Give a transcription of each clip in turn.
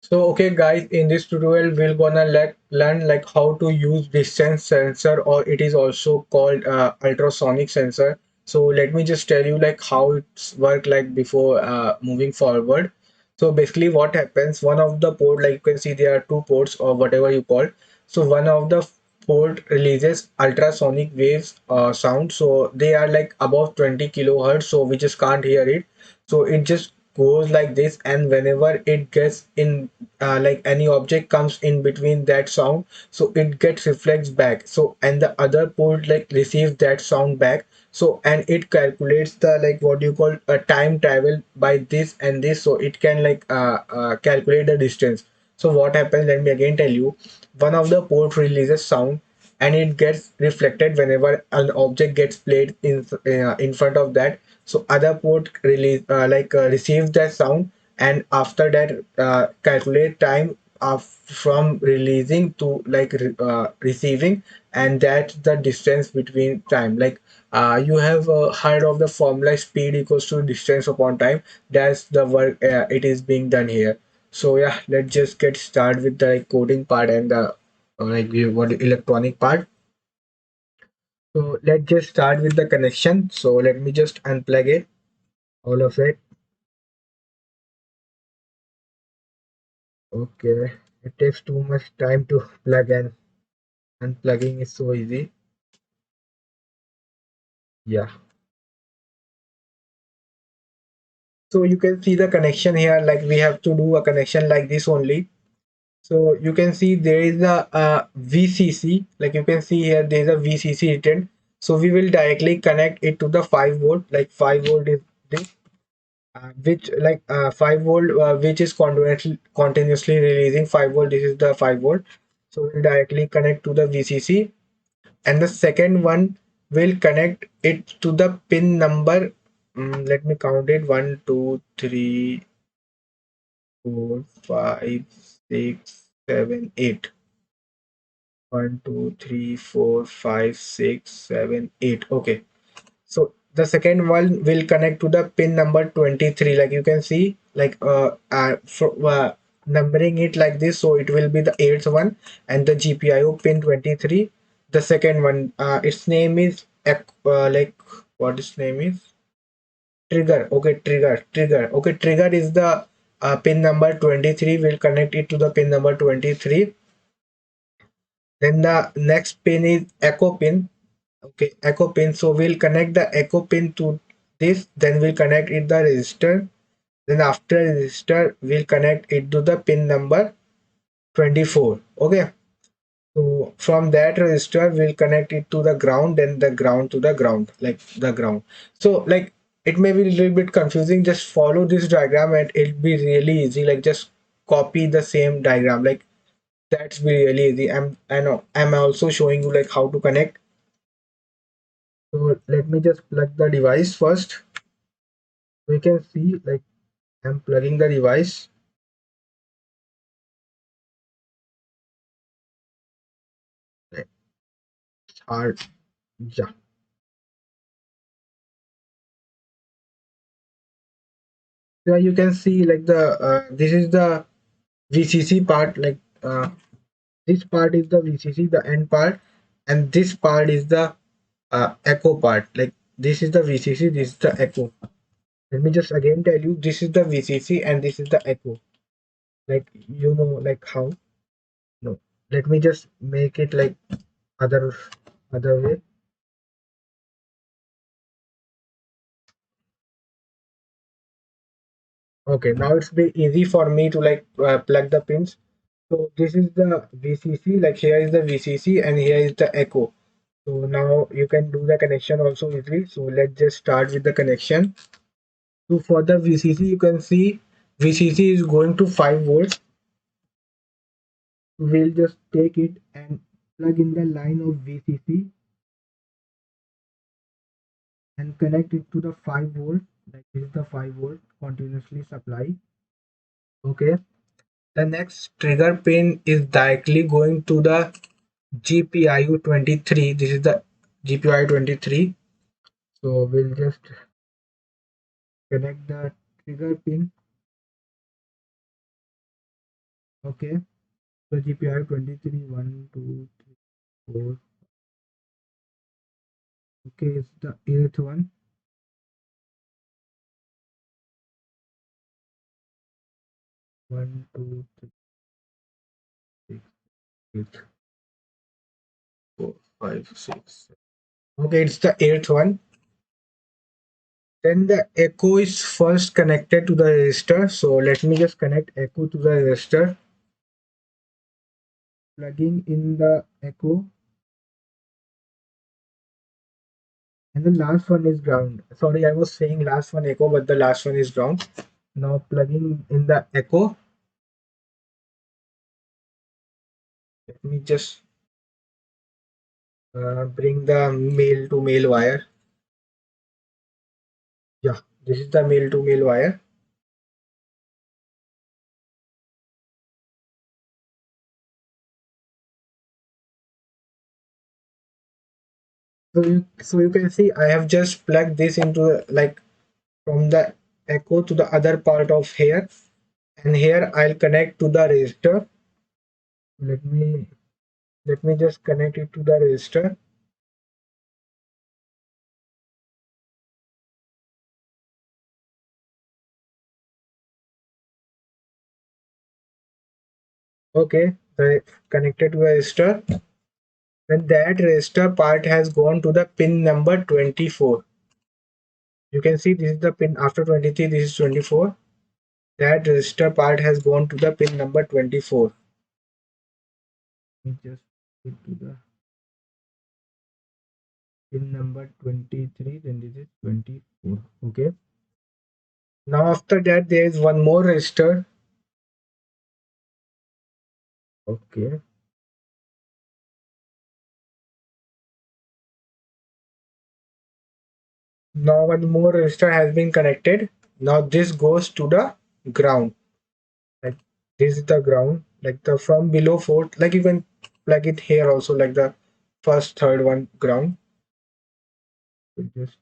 So okay guys, in this tutorial we're gonna learn like how to use distance sensor, or it is also called ultrasonic sensor. So let me just tell you like how it's work like before moving forward. So basically what happens, one of the port, like you can see there are two ports or whatever you call. So one of the port releases ultrasonic waves sound. So they are like above 20 kilohertz, so we just can't hear it. So it just goes like this, and whenever it gets in like any object comes in between that sound, so it gets reflects back. So and the other port like receives that sound back. So and it calculates the like what you call a time travel by this and this, so it can like calculate the distance. So what happens, let me again tell you, one of the port releases sound and it gets reflected whenever an object gets played in front of that. So other port receives that sound, and after that calculate time from releasing to receiving, and that's the distance between time. Like you have heard of the formula speed equals to distance upon time. That's the work it is being done here. So yeah, let's just get started with the like, coding part and the what electronic part. So let's just start with the connection. So let me just unplug it, all of it. Okay, it takes too much time to plug, and unplugging is so easy. Yeah. So you can see the connection here, like we have to do a connection like this only. So you can see there is a VCC, like you can see here there is a VCC written. So we will directly connect it to the 5 volt, like 5 volt is this, which 5 volt which is continuously releasing 5 volt. This is the 5 volt. So we'll directly connect to the VCC, and the second one will connect it to the pin number. Let me count it: 1 2 3 4 5 6 7 8. 1 2 3 4 5 6 7 8. Okay, so the second one will connect to the pin number 23, like you can see, numbering it like this, so it will be the eighth one. And the GPIO pin 23, the second one, its name is what its name is, trigger. Okay, trigger. Okay, trigger is the pin number 23, will connect it to the pin number 23. Then the next pin is echo pin. Okay, echo pin. So we'll connect the echo pin to this, then we'll connect it the register. Then after register, we'll connect it to the pin number 24. Okay. So from that register, we'll connect it to the ground, then the ground to the ground, like the ground. So like it may be a little bit confusing. Just follow this diagram and it'll be really easy. Like just copy the same diagram. Like that's be really easy. I know I'm also showing you like how to connect. So let me just plug the device first. We can see like I'm plugging the device. It's hard. Yeah. Yeah, you can see like the this is the VCC part. This part is the VCC, the end part, and this part is the echo part. Like this is the VCC, this is the echo. Let me just again tell you, this is the VCC and this is the echo. Like you know, like how? No. Let me just make it like other other way. Okay, now it's be easy for me to plug the pins. So this is the VCC, like here is the VCC and here is the echo. So now you can do the connection also easily. So let's just start with the connection. So for the VCC, you can see VCC is going to 5 volts. We'll just take it and plug in the line of VCC and connect it to the 5 volt. Like this is the 5 volt continuously supply. Okay. The next trigger pin is directly going to the GPIO 23. This is the GPIO 23. So we'll just connect the trigger pin Okay, so GPI 23, 1, 2, 3, 4. Okay, it's the eighth one. 1, 2, 3, 6, 8, 4, 5, 6. Okay, it's the eighth one. Then the echo is first connected to the resistor. So let me just connect echo to the resistor. Plugging in the echo, and the last one is ground. Sorry, I was saying last one echo, but the last one is ground. Now plugging in the echo. Let me just bring the male to male wire. Yeah, this is the male to male wire. So you can see I have just plugged this into like from the echo to the other part of here, and here I'll connect to the resistor. Let me just connect it to the resistor. Okay, the connected to the resistor. Then that resistor part has gone to the pin number 24. You can see this is the pin after 23, this is 24. That resistor part has gone to the pin number 24. Let me just put to the pin number 23, then this is 24. Okay. Now after that there is one more resistor. Okay. Now one more resistor has been connected. Now this goes to the ground. Like this is the ground. Like the from below fourth. Like you can plug it here also. Like the first, third one ground. Just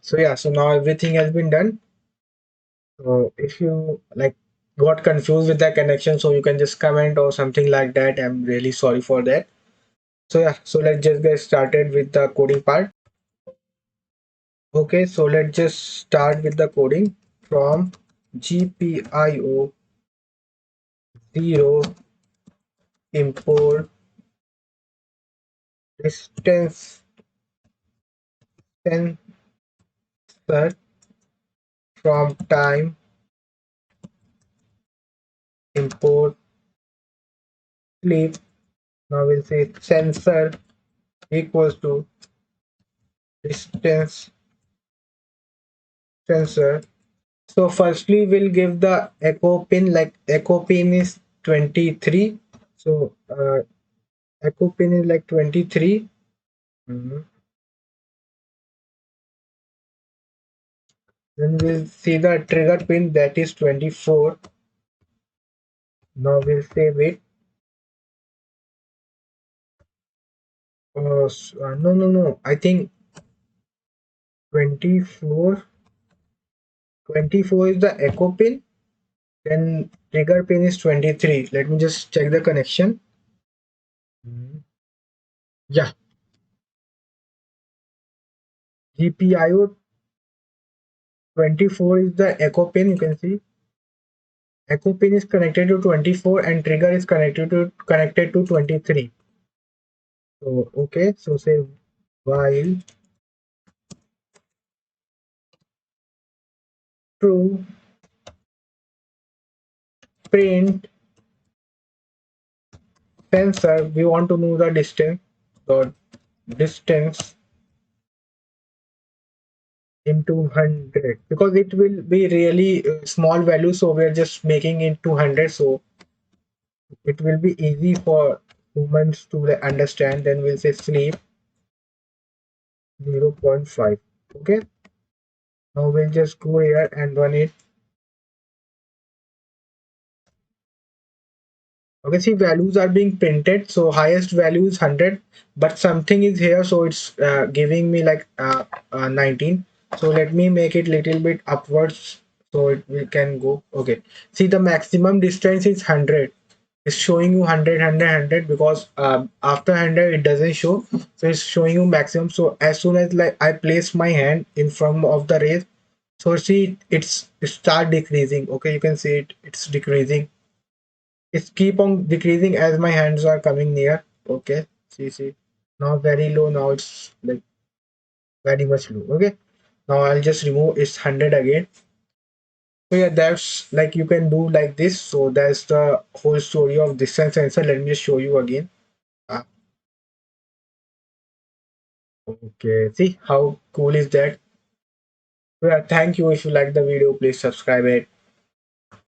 so yeah. So now everything has been done. So if you like got confused with the connection, so you can just comment or something like that. I'm really sorry for that. So yeah. So let's just get started with the coding part. Okay, so let's just start with the coding from GPIO 0 import distance sensor from time import sleep. Now we'll say sensor equals to distance sensor. So firstly we'll give the echo pin, like echo pin is 23. So echo pin is like 23. Mhm. Then we'll see the trigger pin, that is 24. Now we'll save it. No. I think 24. 24 is the echo pin. Then trigger pin is 23. Let me just check the connection. Mhm. Yeah, GPIO 24 is the echo pin. You can see echo pin is connected to 24 and trigger is connected to 23. So okay, so say while true print sensor, we want to know the distance. The distance into 100 because it will be really small value, so we're just making it 200, so it will be easy for humans to like, understand. Then we'll say sleep 0 0.5. Okay, now we'll just go here and run it. Okay, see values are being printed. So highest value is 100, but something is here. So it's giving me like 19. So let me make it little bit upwards so we can go. Okay. See the maximum distance is 100. It's showing you 100 because after 100 it doesn't show. So it's showing you maximum. So as soon as like I place my hand in front of the race, so see it start decreasing. Okay, you can see it's decreasing. It's keep on decreasing as my hands are coming near. Okay, see, now very low. Now it's like very much low. Okay, now I'll just remove it's 100 again. So yeah, that's like you can do like this. So that's the whole story of distance sensor. Let me just show you again. Ah, okay, see how cool is that? So yeah, thank you. If you like the video, please subscribe it.